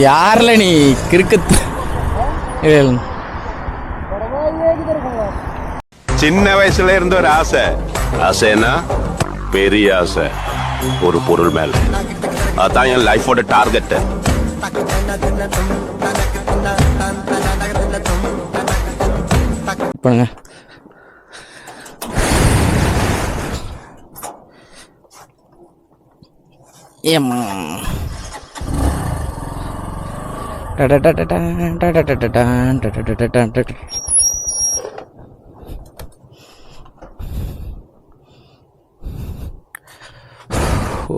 யாரில் நீ கிறுக்கு சின்ன வயசுல இருந்த ஒரு ஆசை. ஆசைன்னா பெரிய ஆசை, ஒரு பொருள் மேல. அதான் என் லைஃபோட டார்கெட். பண்ணுங்க. ஓ,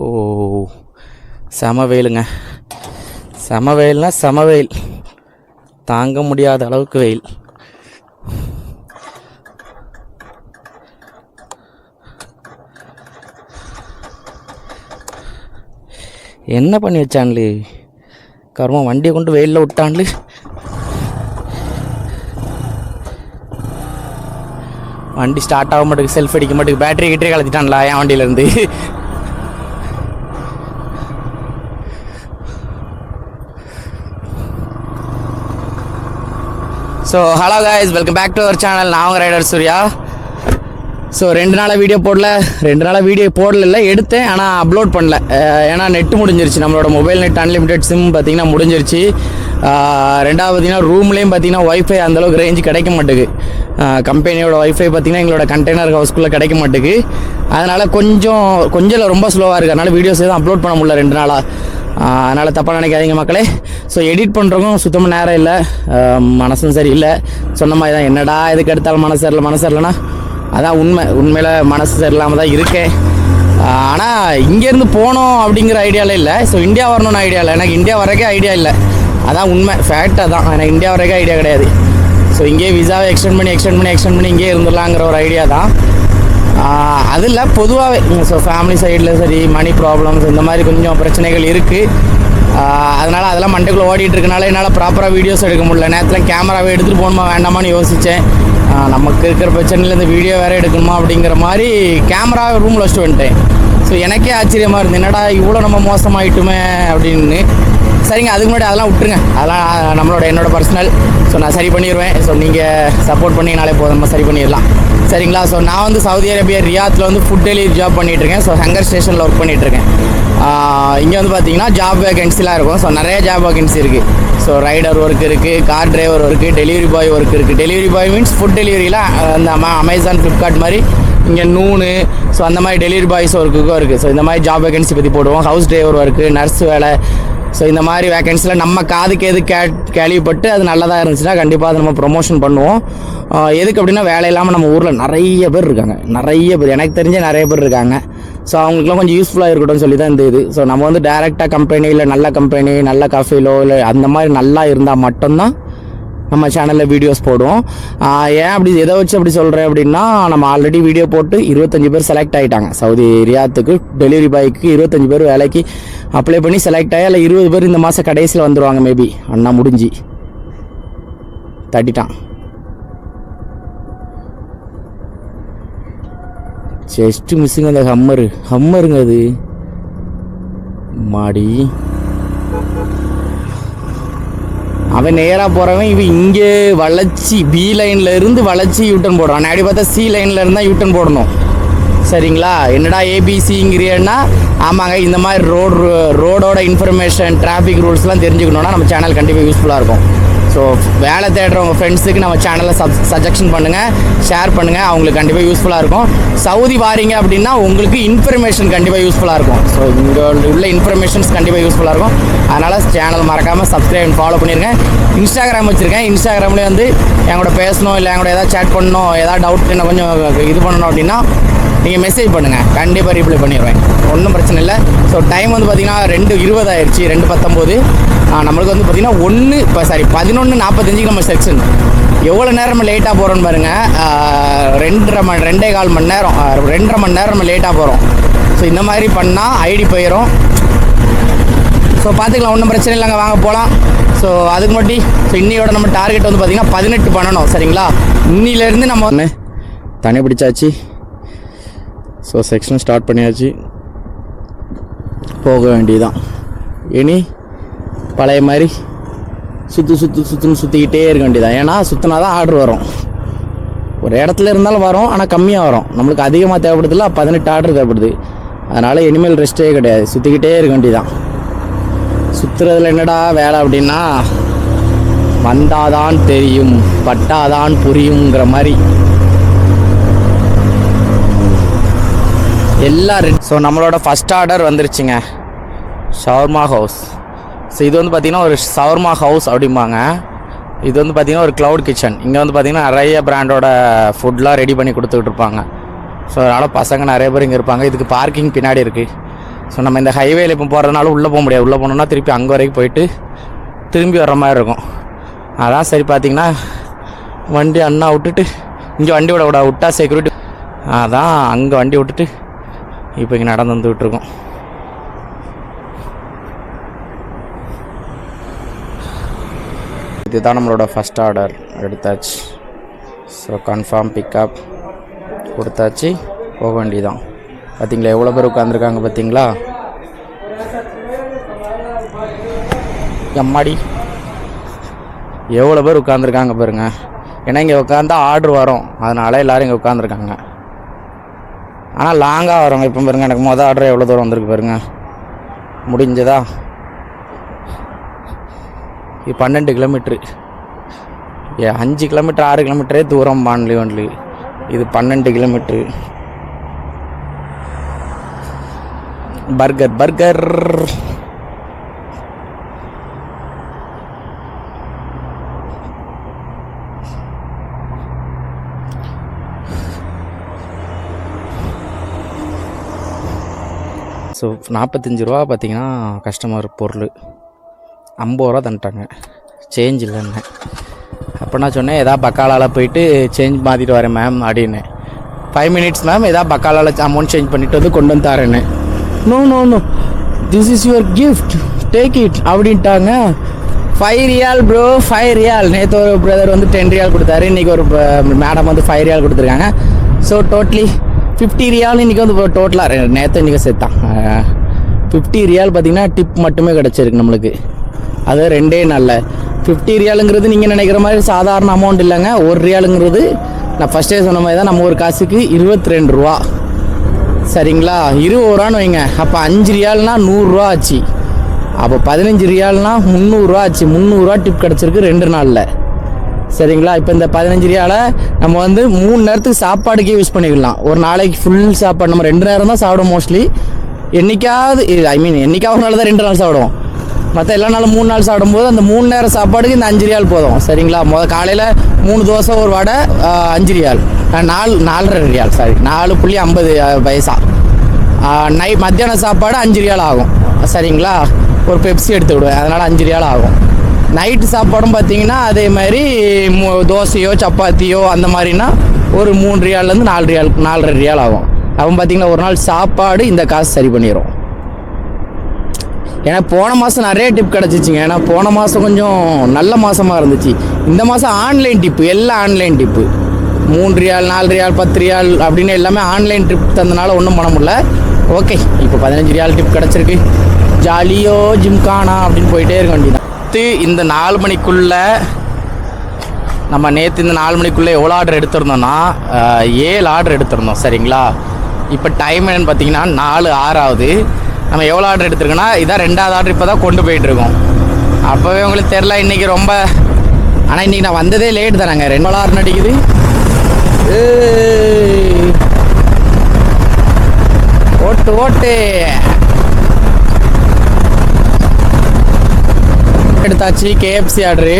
செம வெயிலுங்க. செம வெயில்னா செம வெயில், தாங்க முடியாத அளவுக்கு வெயில். என்ன பண்ணி வச்சான்லு கர்மம், வண்டியை கொண்டு வெயிலில் விட்டான்லு. வண்டி ஸ்டார்ட் ஆக மாட்டேங்குது, செல்ஃப் அடிக்க மாட்டேங்குது, பேட்டரி கிட்டே கலத்திட்டான்ல என் வண்டியிலேருந்து. So hello guys, welcome back to our channel. நான் உங்கள் ரைடர் சூர்யா. ஸோ 2 நாளாக வீடியோ போடல, எடுத்தேன் ஆனால் அப்லோட் பண்ணல. ஏன்னா நெட்டு முடிஞ்சிருச்சு, நம்மளோட மொபைல் நெட் அன்லிமிட்டெட் சிம் பார்த்திங்கன்னா முடிஞ்சிருச்சு. ரெண்டாவது பார்த்திங்கன்னா ரூம்லேயும் பார்த்திங்கன்னா ஒய்ஃபை அந்தளவுக்கு ரேஞ்சு கிடைக்க மாட்டேங்குது. கம்பெனியோட ஒய்ஃபை பார்த்திங்கன்னா எங்களோட கண்டெய்னர் ஹவுஸ்க்குள்ளே கிடைக்க மாட்டேங்குது. அதனால் கொஞ்சம் ரொம்ப ஸ்லோவாக இருக்குது. அதனால் வீடியோஸ் எதுவும் அப்லோட் பண்ண முடியல 2 நாளாக. அதனால் தப்பாக நினைக்காதீங்க மக்களே. ஸோ எடிட் பண்ணுறவங்க சுத்தமாக நேரம் இல்லை, மனசும் சரி இல்லை. சொன்ன மாதிரி தான், என்னடா எதுக்கு எடுத்தாலும் மனசு சரியில்லைன்னா அதான் உண்மையில் மனசு சரியில்லாமல் தான் இருக்கேன். ஆனால் இங்கேருந்து போனோம் அப்படிங்கிற ஐடியாவில் இல்லை. ஸோ இந்தியா வரணும்னு ஐடியா இல்லை, எனக்கு இந்தியா வரக்கே ஐடியா இல்லை. அதான் உண்மை, ஃபேக்ட் அதான். எனக்கு இந்தியா வரக்கே ஐடியா கிடையாது. ஸோ இங்கேயே விசாவை எக்ஸ்டெண்ட் பண்ணி இங்கேயே இருந்துடலாங்கிற ஒரு ஐடியா தான். அது இல்லை, பொதுவாகவே ஸோ ஃபேமிலி சைடில் சரி, மணி ப்ராப்ளம்ஸ் இந்த மாதிரி கொஞ்சம் பிரச்சனைகள் இருக்குது. அதனால் அதெல்லாம் மண்டைக்குள்ளே ஓடிட்டு இருக்கனால என்னால் ப்ராப்பராக வீடியோஸ் எடுக்க முடியல. நேரத்தில் கேமராவை எடுத்துகிட்டு போகணுமா வேண்டாமான்னு யோசித்தேன். நமக்கு இருக்கிற பிரச்சனையில் இந்த வீடியோ வேறு எடுக்கணுமா அப்படிங்கிற மாதிரி கேமரா ரூமில் வச்சுட்டு வந்துட்டேன். ஸோ எனக்கே ஆச்சரியமாக இருந்தது, என்னடா இவ்வளோ நம்ம மோசமாயிட்டுமே அப்படின்னு. சரிங்க, அதுக்கு முன்னாடி அதெல்லாம் விட்டுருங்க, அதெல்லாம் என்னோட பர்சனல். ஸோ நான் சரி பண்ணிடுவேன். ஸோ நீங்கள் சப்போர்ட் பண்ணிங்கனாலே போதும், நம்ம சரி பண்ணிடலாம். சரிங்களா? ஸோ நான் வந்து சவுதி அரேபியா ரியாத்தில் வந்து ஃபுட் டெலிவரி ஜாப் பண்ணிகிட்ருக்கேன். ஸோ ஹங்கர் ஸ்டேஷனில் ஒர்க் பண்ணிகிட்ருக்கேன். இங்கே வந்து பார்த்திங்கன்னா ஜாப் வேகன்சிலாம் இருக்கும். ஸோ நிறைய ஜாப் வேகன்சி இருக்குது. ஸோ ரைடர் ஒர்க் இருக்குது, car driver work, delivery boy work இருக்குது. டெலிவரி பாய் மீன்ஸ் ஃபுட் டெலிவரியில் அந்த அமேசான், ஃப்ளிப்கார்ட் மாதிரி இங்கே நூனு, ஸோ அந்த மாதிரி டெலிவரி பாய்ஸ் ஒர்க்குக்கும் இருக்குது. ஸோ இந்த மாதிரி ஜாப் வேகன்சி பற்றி போடுவோம். ஹவுஸ் டிரைவர் ஒர்க்கு, நர்ஸ் வேலை. ஸோ இந்த மாதிரி வேகன்சியில் நம்ம காதுக்கு எது கேள்விப்பட்டு அது நல்லதாக இருந்துச்சுன்னா கண்டிப்பாக அதை நம்ம ப்ரொமோஷன் பண்ணுவோம். எதுக்கு அப்படின்னா, வேலை இல்லாமல் நம்ம ஊரில் நிறைய பேர் இருக்காங்க, எனக்கு தெரிஞ்ச நிறைய பேர் இருக்காங்க. ஸோ அவங்களுக்குலாம் கொஞ்சம் யூஸ்ஃபுல்லாக இருக்கட்டும்னு சொல்லி தான் இந்த இது. ஸோ நம்ம வந்து டேரெக்டாக கம்பெனியில் நல்ல கம்பெனி, நல்ல கஃபேலோ இல்லை அந்த மாதிரி நல்லா இருந்தால் மட்டும்தான் நம்ம சேனலில் வீடியோஸ் போடுவோம். ஏன் அப்படி எதை வச்சு அப்படி சொல்கிறேன் அப்படின்னா, நம்ம ஆல்ரெடி வீடியோ போட்டு 25 பேர் செலக்ட் ஆகிட்டாங்க. சவுதி ரியாத்துக்கு டெலிவரி பாய்க்கு 25 பேர் வேலைக்கு அப்ளை பண்ணி செலக்ட் ஆகி, அதில் 20 பேர் இந்த மாதம் கடைசியில் வந்துடுவாங்க. மேபி அண்ணா முடிஞ்சு தட்டிட்டான். ஜஸ்ட் மிஸ்ஸுங்க அந்த ஹம்மருங்க அது மாடி. அவன் நேராக போகிறவன், இவன் இங்கே வளைச்சி பி லைனில் இருந்து வளைச்சி யூட்டன் போடுறான். அப்படி பார்த்தா சி லைனில் இருந்தால் யூட்டன் போடணும். சரிங்களா? என்னடா ஏபிசிங்கிறியன்னா, ஆமாங்க, இந்த மாதிரி ரோடோட இன்ஃபர்மேஷன், டிராஃபிக் ரூல்ஸ்லாம் தெரிஞ்சுக்கணுன்னா நம்ம சேனல் கண்டிப்பாக யூஸ்ஃபுல்லாக இருக்கும். ஸோ வேலை தேடுறவங்க ஃப்ரெண்ட்ஸுக்கு நம்ம சேனலை சஜெக்ஷன் பண்ணுங்கள், ஷேர் பண்ணுங்கள், அவங்களுக்கு கண்டிப்பாக யூஸ்ஃபுல்லாக இருக்கும். சவுதி வாரீங்க அப்படின்னா உங்களுக்கு இன்ஃபர்மேஷன் கண்டிப்பாக யூஸ்ஃபுல்லாக இருக்கும். ஸோ இங்கே உள்ள இன்ஃபர்மேஷன்ஸ் கண்டிப்பாக யூஸ்ஃபுல்லாக இருக்கும். அதனால் சேனல் மறக்காமல் சப்ஸ்கிரைப் ஃபாலோ பண்ணிடுங்க. இன்ஸ்டாகிராம் வச்சுருக்கேன். இன்ஸ்டாகிராம்லேயே வந்து எங்களோட பேசணும், இல்லை எங்களோட ஏதாவது சேட் பண்ணணும், ஏதாவது டவுட் என்ன கொஞ்சம் இது பண்ணணும் அப்படின்னா நீங்கள் மெசேஜ் பண்ணுங்கள், கண்டிப்பாக ரீப்ளை பண்ணிடுவேன், ஒன்றும் பிரச்சனை இல்லை. ஸோ டைம் வந்து பார்த்திங்கன்னா 2:20 ஆயிடுச்சு, 2:19. நம்மளுக்கு வந்து பார்த்திங்கன்னா 11:45 நம்ம செக்ஷன். எவ்வளோ நேரம் நம்ம லேட்டாக போகிறோன்னு பாருங்கள். 2.25 மணி நேரம், 2.5 மணி நேரம் நம்ம லேட்டாக போகிறோம். ஸோ இந்த மாதிரி பண்ணால் ஐடி போயிடும். ஸோ பார்த்துக்கலாம், ஒன்றும் பிரச்சனை இல்லைங்க, வாங்க போகலாம். ஸோ அதுக்கு மட்டும் இன்னையோட நம்ம டார்கெட் வந்து பார்த்திங்கன்னா 18 பண்ணணும். சரிங்களா? இன்னிலேருந்து நம்ம தண்ணி பிடிச்சாச்சு. ஸோ செக்ஷன் ஸ்டார்ட் பண்ணியாச்சு, போக வேண்டியதுதான். இனி பழைய மாதிரி சுற்றுன்னு சுற்றிக்கிட்டே இருக்க வேண்டியதான். ஏன்னா சுற்றினா தான் ஆர்டர் வரும். ஒரு இடத்துல இருந்தாலும் வரும், ஆனால் கம்மியாக வரும். நம்மளுக்கு அதிகமாக தேவைப்படுதில்ல, 18 ஆர்டர் தேவைப்படுது. அதனால் இனிமேல் ரெஸ்ட்டே கிடையாது, சுற்றிக்கிட்டே இருக்க வேண்டியதான். சுற்றுறதுல என்னடா வேலை அப்படின்னா, வந்தாதான் தெரியும் பட்டாதான் புரியுங்கிற மாதிரி எல்லாம். ஸோ நம்மளோட ஃபஸ்ட் ஆர்டர் வந்துருச்சுங்க, ஷவர்மா ஹவுஸ். ஸோ இது வந்து பார்த்திங்கன்னா ஒரு ஷவர்மா ஹவுஸ் அப்படிம்பாங்க. இது வந்து பார்த்திங்கன்னா ஒரு க்ளவுட் கிச்சன். இங்கே வந்து பார்த்திங்கன்னா நிறைய பிராண்டோட ஃபுட்லாம் ரெடி பண்ணி கொடுத்துக்கிட்டு இருப்பாங்க. ஸோ அதனால் பசங்க நிறைய பேர் இங்கே இருப்பாங்க. இதுக்கு பார்க்கிங் பின்னாடி இருக்குது. ஸோ நம்ம இந்த ஹைவேல இப்போ போகிறதுனால உள்ளே போக முடியாது. உள்ளே போனோம்னா திருப்பி அங்கே வரைக்கும் போயிட்டு திரும்பி வர்ற மாதிரி இருக்கும். அதான் சரி பார்த்திங்கன்னா வண்டி அண்ணா விட்டுட்டு இங்கே வண்டி விட்டா செக்யூரிட்டி, அதான் அங்கே வண்டி விட்டுட்டு இப்போ இங்கே நடந்து வந்துகிட்ருக்கோம். இதுதான் நம்மளோட ஃபஸ்ட் ஆர்டர் எடுத்தாச்சு. ஸோ கன்ஃபார்ம் பிக்கப் கொடுத்தாச்சு, போக வேண்டியதான். பார்த்தீங்களா எவ்வளோ பேர் உட்காந்துருக்காங்க பார்த்தீங்களா? எம்மாடி எவ்வளோ பேர் உட்காந்துருக்காங்க பாருங்க. ஏன்னா இங்கே உட்காந்தா ஆர்டர் வரும், அதனால எல்லோரும் இங்கே உட்காந்துருக்காங்க. ஆனால் லாங்காக வரும். இப்போ பாருங்க, எனக்கு மொதல் ஆர்டர் எவ்வளோ தூரம் வந்திருக்கு பாருங்க. முடிஞ்சதா? இது 12 கிலோமீட்ரு. 5 கிலோமீட்டர் 6 கிலோமீட்டரே தூரம் ஒன்லி. இது 12 கிலோமீட்ரு. பர்கர் ஸோ 45 ரூபா பார்த்தீங்கன்னா கஸ்டமர் பொருள் 50 ரூபா தந்துட்டாங்க, சேஞ்ச் இல்லைன்னு. அப்போ நான் சொன்னேன் எதாவது பக்காலால் போயிட்டு சேஞ்ச் மாற்றிட்டு வரேன் மேம் அப்படின்னு. 5 மினிட்ஸ் மேம், எதாவது பக்காலால் அமௌண்ட் சேஞ்ச் பண்ணிவிட்டு வந்து கொண்டு வந்து தரேன்னு. No this is your gift, take it அப்படின்ட்டாங்க. 5 ரியால் ப்ரோ, 5 ரியால். நேற்று ஒரு பிரதர் வந்து 10 ரியால் கொடுத்தாரு, இன்றைக்கி ஒரு மேடம் வந்து 5 ரியால் கொடுத்துருக்காங்க. ஸோ டோட்டலி 50 ரியால் இன்றைக்கி வந்து டோட்டலாக நேற்று இன்றைக்கி சேர்த்தான் 50 ரியால். பார்த்திங்கன்னா டிப் மட்டுமே கிடச்சிருக்கு நம்மளுக்கு. அது 2 நாளில் 50 ரியாலுங்கிறது நீங்கள் நினைக்கிற மாதிரி சாதாரண அமௌண்ட் இல்லைங்க. 1 ரியாலுங்கிறது நான் ஃபஸ்ட்டே சொன்ன மாதிரி தான், நம்ம ஒரு காசுக்கு 22 ரூபா. சரிங்களா? 20 ரூபான்னு வைங்க, அப்போ 5 ரியால்னா 100 ரூபா ஆச்சு. அப்போ 15 ரியால்னா 300 ரூபா ஆச்சு. 300 ரூபா டிப் கிடச்சிருக்கு 2 நாளில். சரிங்களா? இப்போ இந்த 15 ரியாலை நம்ம வந்து 3 நேரத்துக்கு சாப்பாடுக்கே யூஸ் பண்ணிக்கலாம். ஒரு நாளைக்கு ஃபுல் சாப்பாடு நம்ம 2 நேரம் தான் சாப்பிடுவோம் மோஸ்ட்லி. என்னைக்காவது என்னைக்காவது ஒரு நாள் தான் 2 நாள் சாப்பிடுவோம். மற்ற எல்லா நாளும் 3 நாள் சாப்பிடும்போது அந்த 3 நேரம் சாப்பாடுக்கு இந்த 5 ரியால் போதும். சரிங்களா? காலையில் 3 தோசை ஒரு வடை 5 ரியால், 4.5 ரியால், சாரி 4.50 பைசா. மத்தியான சாப்பாடு 5 ரியால் ஆகும். சரிங்களா? ஒரு பெப்சி எடுத்து விடுவேன், அதனால் 5 ரியால் ஆகும். நைட்டு சாப்பாடும் பார்த்தீங்கன்னா அதே மாதிரி தோசையோ சப்பாத்தியோ அந்த மாதிரினா ஒரு 3 ரியால்லேருந்து 4 ரியால், 4.5 ரியால் ஆகும். அவன் பார்த்தீங்கன்னா ஒரு நாள் சாப்பாடு இந்த காசு சரி பண்ணிடும். ஏன்னா போன மாதம் நிறைய டிப் கிடச்சிச்சிங்க. ஏன்னா போன மாதம் கொஞ்சம் நல்ல மாதமாக இருந்துச்சு. இந்த மாதம் ஆன்லைன் டிப்பு, எல்லாம் ஆன்லைன் டிப்பு. 3 ரியால் 4 ரியால் 10 ரியால் அப்படின்னு எல்லாமே ஆன்லைன் டிப் தந்தனால ஒன்றும் பண்ண முடியல. ஓகே, இப்போ 15 ரியால் டிப் கிடச்சிருக்கு. ஜாலியோ ஜிம்கானா அப்படின்னு போயிட்டே இருக்க வேண்டியதான். இந்த 4 மணிக்குள்ளே நம்ம நேற்று இந்த 4 மணிக்குள்ளே எவ்வளோ ஆர்டர் எடுத்திருந்தோம்னா 7 ஆர்டர் எடுத்திருந்தோம். சரிங்களா? இப்போ டைம் என்னென்னு பார்த்தீங்கன்னா 4:06 ஆகுது. நம்ம எவ்வளோ ஆர்டர் எடுத்துருக்கோன்னா இதான் 2வது ஆர்டர் இப்போ தான் கொண்டு போயிட்டுருக்கோம். அப்போவே உங்களுக்கு தெரில இன்றைக்கி ரொம்ப, ஆனால் இன்றைக்கி நான் வந்ததே லேட் தானாங்க. 2 ஆர்டர் நடிக்குது. ஓட்டு எடுத்தாச்சு KFC ஆர்டரு.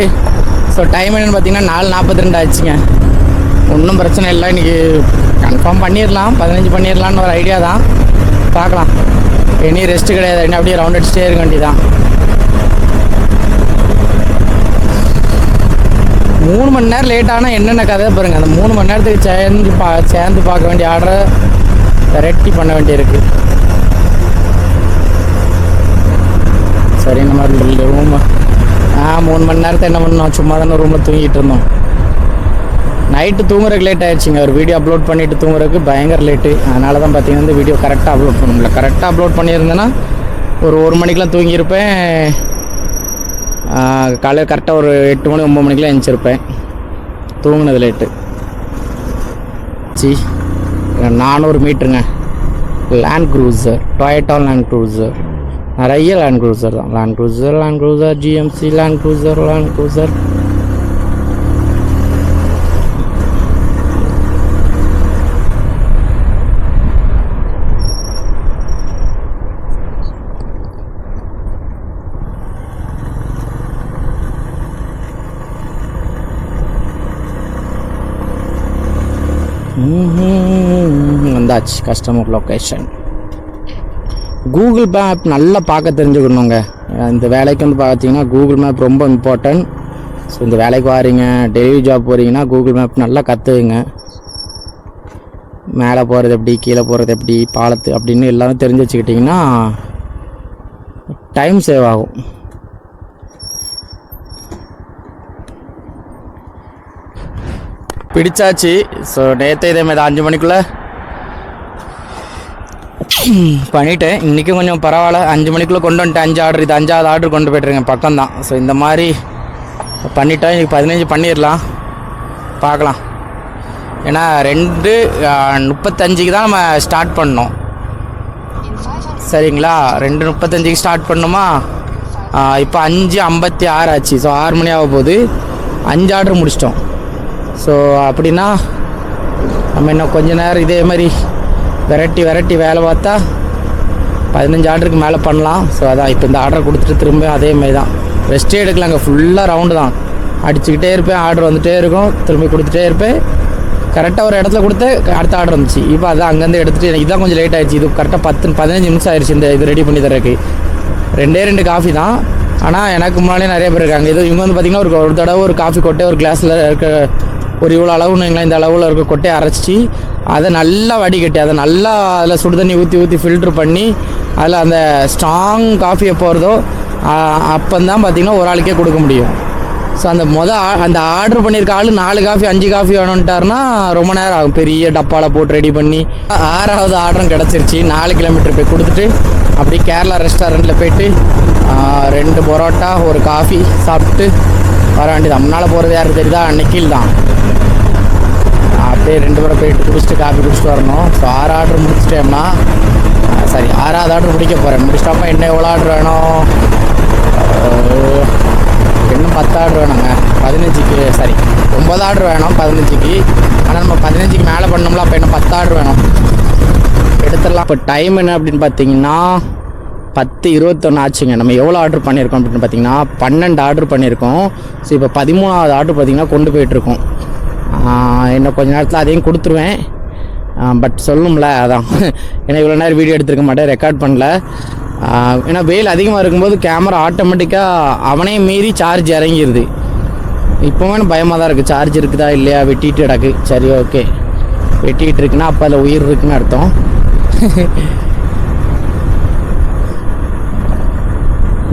ஸோ டைம் என்னென்னு பார்த்தீங்கன்னா 4:42 ஆச்சுங்க. ஒன்றும் பிரச்சனை இல்லை, இன்றைக்கி கன்ஃபார்ம் பண்ணிடலாம், 15 பண்ணிடலான்னு ஒரு ஐடியா தான். பார்க்கலாம், இனி ரெஸ்ட்டு கிடையாது, இன்னும் அப்படியே ரவுண்ட் அடிச்சுட்டே இருக்க வேண்டியதான். 3 மணி நேரம் லேட் ஆனால் என்னென்ன கதை பாருங்கள். அந்த 3 மணி நேரத்துக்கு சேர்ந்து பார்க்க வேண்டிய ஆர்டரை ரெட்டி பண்ண வேண்டியிருக்கு. சரி, இந்த மாதிரி ரூம் 3 மணி நேரத்தை என்ன பண்ணோம், சும்மா தானே ரூமில் தூங்கிட்டு இருந்தோம். நைட்டு தூங்குறதுக்கு லேட் ஆகிடுச்சிங்க. ஒரு வீடியோ அப்லோட் பண்ணிவிட்டு தூங்குறதுக்கு பயங்கர லேட்டு. அதனால தான் பார்த்தீங்கன்னா இந்த வீடியோ கரெக்டாக அப்லோட் பண்ண முடியல. கரெக்டாக அப்லோட் பண்ணியிருந்தேன்னா ஒரு 1 மணிக்கெலாம் தூங்கியிருப்பேன். காலையில் கரெக்டாக ஒரு 8 மணி 9 மணிக்கெலாம் எழுந்திரிச்சிருப்பேன். தூங்குனது லேட்டு. 400 மீட்டருங்க. Land Cruiser, Toyota Land Cruiser, நிறைய லேண்ட் க்ரூசர் தான். Land Cruiser, GMC Land Cruiser. வந்தாச்சு கஸ்டமர் லொக்கேஷன். கூகுள் மேப் நல்லா பார்க்க தெரிஞ்சுக்கணுங்க. இந்த வேலைக்கு வந்து பார்த்தீங்கன்னா கூகுள் மேப் ரொம்ப இம்பார்ட்டன்ட். ஸோ இந்த வேலைக்கு வாரீங்க, டெலிவரி ஜாப் போகிறீங்கன்னா கூகுள் மேப் நல்லா கற்றுக்குங்க. மேலே போகிறது எப்படி, கீழே போகிறது எப்படி, பாலத்து அப்படின்னு எல்லாரும் தெரிஞ்சு வச்சுக்கிட்டிங்கன்னா டைம் சேவ் ஆகும். பிடிச்சாச்சு. ஸோ நேற்று இதேமாதிரி 5 மணிக்குள்ளே பண்ணிவிட்டேன். இன்றைக்கும் கொஞ்சம் பரவாயில்ல, 5 மணிக்குள்ளே கொண்டு வந்துட்டேன். 5 ஆர்டர், இது 5வது ஆர்டர் கொண்டு போய்ட்டுருக்கேன், பக்கம்தான். ஸோ இந்த மாதிரி பண்ணிட்டோம். இன்றைக்கி 15 பண்ணிடலாம், பார்க்கலாம். ஏன்னா 2:35 தான் நம்ம ஸ்டார்ட் பண்ணோம், சரிங்களா? 2:35 ஸ்டார்ட் பண்ணோமா, இப்போ 5:56 ஆச்சு. ஸோ 6 மணி ஆக போகுது. 5 ஆர்டர் முடிச்சிட்டோம். ஸோ அப்படின்னா நம்ம இன்னும் கொஞ்சம் நேரம் இதே மாதிரி வெரைட்டி வேலை பார்த்தா 15 ஆர்டருக்கு மேலே பண்ணலாம். ஸோ அதான் இப்போ இந்த ஆர்டரை கொடுத்துட்டு திரும்ப அதே மாதிரி தான் ரெஸ்ட்டே எடுக்கலாங்க. ஃபுல்லாக ரவுண்டு தான், அடிச்சுக்கிட்டே இருப்பேன், ஆர்டர் வந்துகிட்டே இருக்கும், திரும்பி கொடுத்துட்டே இருப்பேன். கரெக்டாக ஒரு இடத்துல கொடுத்து அடுத்த ஆர்டர் வந்துச்சு. இப்போ அதான் அங்கேருந்து எடுத்துகிட்டு இதுதான் கொஞ்சம் லேட் ஆகிடுச்சு. இது கரெக்டாக 10-15 நிமிஷம் ஆயிடுச்சு இந்த இது ரெடி பண்ணி தரக்கு. 2 காஃபி தான், ஆனால் எனக்கு முன்னாலே நிறைய பேர் இருக்காங்க. இது இவங்க வந்து பார்த்திங்கன்னா ஒரு தடவை ஒரு காஃபி கொட்டை ஒரு கிளாஸில் இருக்க ஒரு இவ்வளோ அளவுன்னு இந்த அளவில் இருக்க கொட்டையை அரைச்சி அதை நல்லா வடிகட்டி அதை நல்லா அதில் சுடு தண்ணி ஊற்றி ஃபில்ட்ரு பண்ணி அதில் அந்த ஸ்ட்ராங் காஃபி எப்போ வருதோ அப்போந்தான் பார்த்திங்கன்னா ஒரு ஆளுக்கே கொடுக்க முடியும். ஸோ அந்த ஆர்டர் பண்ணியிருக்க ஆள் 4 காஃபி 5 காஃபி வேணும்ட்டாருன்னா ரொம்ப நேரம் ஆகும். பெரிய டப்பாவில் போட்டு ரெடி பண்ணி 6வது ஆர்டரும் கிடச்சிருச்சு. 4 கிலோமீட்டர் போய் கொடுத்துட்டு அப்படியே கேரளா ரெஸ்டாரண்ட்டில் போய்ட்டு 2 பரோட்டா ஒரு காஃபி சாப்பிட்டு வர வேண்டியது. முன்னால் போகிறது யாருக்கு தெரியுதா? நிக்கில் தான். அப்படியே 2 பேரை போயிட்டு குடிச்சிட்டு காஃபி குடிச்சிட்டு வரணும். ஸோ 6 ஆர்டர் முடிச்சிட்டோம்னா, சரி 6வது ஆர்டர் முடிக்க போகிறேன். முடிச்சிட்டோம்னா இன்னும் எவ்வளோ ஆர்டர் வேணும்? இன்னும் 10 ஆர்டர் வேணுங்க. 15க்கு சரி 9 ஆர்டர் வேணும் 15க்கு. ஆனால் நம்ம 15க்கு மேலே பண்ணோம்ல, அப்போ இன்னும் 10 ஆர்டர் வேணும், எடுத்துடலாம். இப்போ டைம் என்ன அப்படின்னு பார்த்தீங்கன்னா 10:21 ஆச்சுங்க. நம்ம எவ்வளோ ஆர்டர் பண்ணியிருக்கோம் அப்படின்னு பார்த்தீங்கன்னா 12 ஆர்டர் பண்ணியிருக்கோம். ஸோ இப்போ 13வது ஆர்டர் பார்த்திங்கன்னா கொண்டு போயிட்டுருக்கோம். இன்னும் கொஞ்சம் நேரத்தில் அதையும் கொடுத்துருவேன். பட் சொல்லணும்ல, அதான் ஏன்னா இவ்வளோ நேரம் வீடியோ எடுத்துருக்க மாட்டேன், ரெக்கார்ட் பண்ணல. ஏன்னா வெயில் அதிகமாக இருக்கும்போது கேமரா ஆட்டோமேட்டிக்காக அவனே மீறி சார்ஜ் இறங்கிடுது. இப்போவே எனக்கு பயமாக தான் இருக்குது, சார்ஜ் இருக்குதா இல்லையா, வெட்டிட்டு கிடக்கு. சரி ஓகே, வெட்டிகிட்டு இருக்குன்னா அப்போ அதில் உயிர் இருக்குன்னு அர்த்தம்.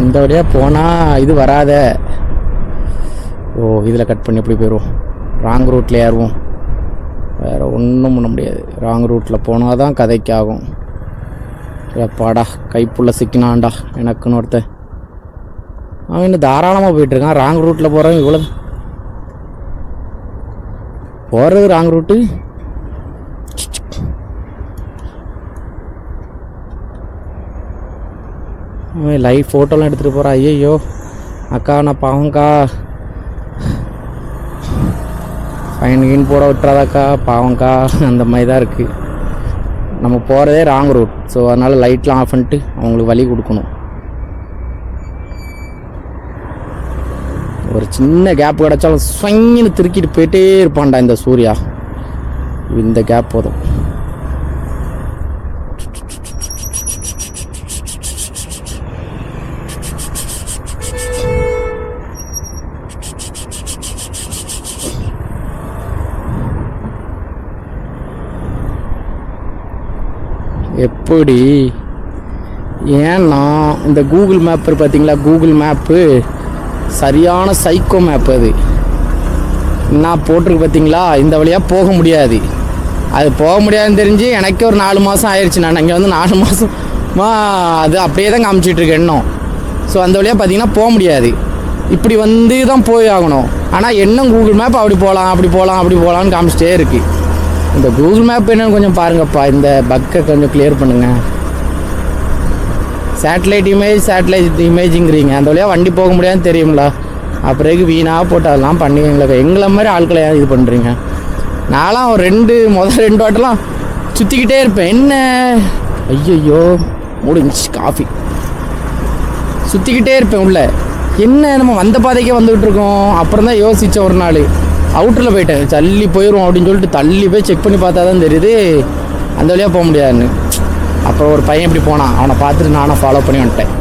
இந்த வழியாக போனால் இது வராத. ஓ, இதில் கட் பண்ணி எப்படி போயிடுவோம்? ராங் ரூட்டில் ஏறுவோம், வேறு ஒன்றும் பண்ண முடியாது. ராங் ரூட்டில் போனால் தான் கதைக்கு ஆகும். எப்பாடா கைப்புள்ள சிக்கினான்டா எனக்குன்னு ஒருத்தன். அவன் இன்னும் தாராளமாக போயிட்டுருக்கான். ராங் ரூட்டில் போகிறவன் இவ்வளோ போகிறது ராங் ரூட்டு. லைவ் ஃபோட்டோலாம் எடுத்துகிட்டு போகிறா. ஐயோ அக்கா, நான் பாவங்க்கா, ஃபைன் போட விட்டுறாதாக்கா, பாவங்க்கா, அந்த மாதிரி தான் இருக்குது. நம்ம போகிறதே ராங் ரூட். ஸோ அதனால் லைட்லாம் ஆஃப் பண்ணிட்டு அவங்களுக்கு வழி கொடுக்கணும். ஒரு சின்ன கேப் கிடச்சாலும் ஸ்வங்கின்னு திருக்கிட்டு போயிட்டே இருப்பான்டா இந்த சூர்யா. இந்த கேப் போதும். எப்படி? ஏன்னா இந்த கூகுள் மேப் பார்த்தீங்களா, கூகுள் மேப்பு சரியான சைக்கோ மேப். அது என்ன போட்டிருக்கு பார்த்தீங்களா, இந்த வழியாக போக முடியாது. அது போக முடியாதுன்னு தெரிஞ்சு எனக்கே ஒரு 4 மாதம் ஆயிடுச்சு. நான் இங்கே வந்து 4 மாதமாக அது அப்படியே தான் காமிச்சிட்ருக்கேன் இன்னும். ஸோ அந்த வழியாக பார்த்தீங்கன்னா போக முடியாது. இப்படி வந்து தான் போய் ஆகணும். ஆனால் என்ன கூகுள் மேப் அப்படி போகலாம் அப்படி போகலாம் அப்படி போகலான்னு காமிச்சிட்டே இருக்குது. இந்த கூகுள் மேப் என்னன்னு கொஞ்சம் பாருங்கப்பா. இந்த பக்கை கொஞ்சம் கிளியர் பண்ணுங்கள். சேட்டலைட் இமேஜுங்கிறீங்க, அந்த வழியாக வண்டி போக முடியாதுன்னு தெரியுங்களா? அப்புறம் வீணாக போட்டு அதெல்லாம் பண்ணுவீங்களா? எங்களை மாதிரி ஆட்களை இது பண்ணுறீங்க. நான்லாம் ஒரு முதல் 2 வாட்டெல்லாம் சுற்றிக்கிட்டே இருப்பேன். என்ன ஐயோ முடிஞ்சு காஃபி சுற்றிக்கிட்டே இருப்பேன் உள்ள. என்ன நம்ம வந்த பாதைக்கே வந்துக்கிட்டு இருக்கோம். அப்புறம் தான் யோசித்தேன் ஒரு நாள், அவுட்டரில் போயிட்டேன், தள்ளி போயிடும் அப்படின்னு சொல்லிட்டு தள்ளி போய் செக் பண்ணி பார்த்தா தான் தெரியுது அந்த வழியாக போக முடியாதுன்னு. அப்புறம் ஒரு பையன் இப்படி போனான், அவனை பார்த்துட்டு நானும் ஃபாலோ பண்ணி வந்துட்டேன்.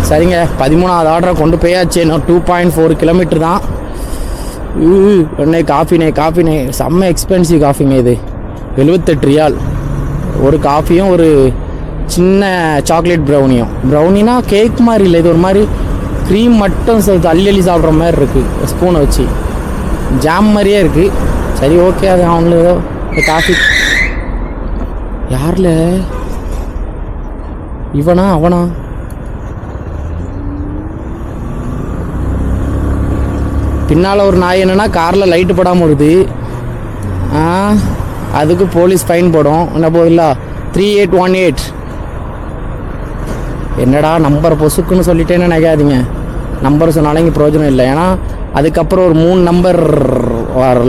சரிங்க, 13வது ஆர்டரை கொண்டு போயாச்சு. இன்னும் 2.4 கிலோமீட்டர் தான். உடனே காஃபினே செம்ம எக்ஸ்பென்சிவ் காஃபிங்க. இது 78 ரியால் ஒரு காஃபியும் ஒரு சின்ன சாக்லேட் ப்ரௌனினா கேக் மாதிரி இல்லை, இது ஒரு மாதிரி க்ரீம் மட்டும் அள்ளி சாப்பிட்ற மாதிரி இருக்குது, ஸ்பூனை வச்சு ஜாம் மாதிரியே இருக்குது. சரி ஓகே, அது அவங்களுக்கு காஃபி. யாரில் இவனா அவனா? பின்னால் ஒரு நாய் என்னென்னா காரில் லைட்டு போடாமல் வருது. அதுக்கு போலீஸ் ஃபைன் போடும். என்ன போதில்ல 3818. என்னடா நம்பர் பொசுக்குன்னு சொல்லிட்டேன்னு நினைக்காதீங்க. நம்பர் சொன்னாலும் இங்கே பிரயோஜனம் இல்லை. ஏன்னா அதுக்கப்புறம் ஒரு 3 நம்பர்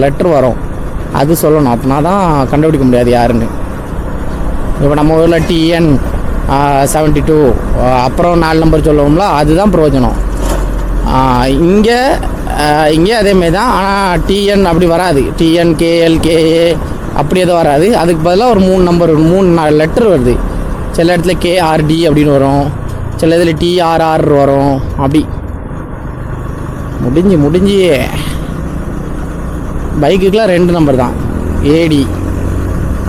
லெட்ரு வரும், அது சொல்லணும். அப்படின்னா தான் கண்டுபிடிக்க முடியாது யாருன்னு. இப்போ நம்ம ஊரில் TN 72 அப்புறம் 4 நம்பர் சொல்லுவோம்ல, அதுதான் பிரயோஜனம். இங்கே அதேமாரி தான். ஆனால் TN அப்படி வராது. TN KL KA அப்படி எதுவும் வராது. அதுக்கு பதிலாக ஒரு 3 நம்பர் 3 லெட்டர் வருது. சில இடத்துல KRD அப்படின்னு வரும், சில இதில் TRR வரும். அப்படி முடிஞ்சு பைக்குக்கெலாம் 2 நம்பர் தான். AD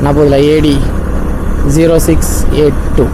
நான் போதில்லை AD 0682.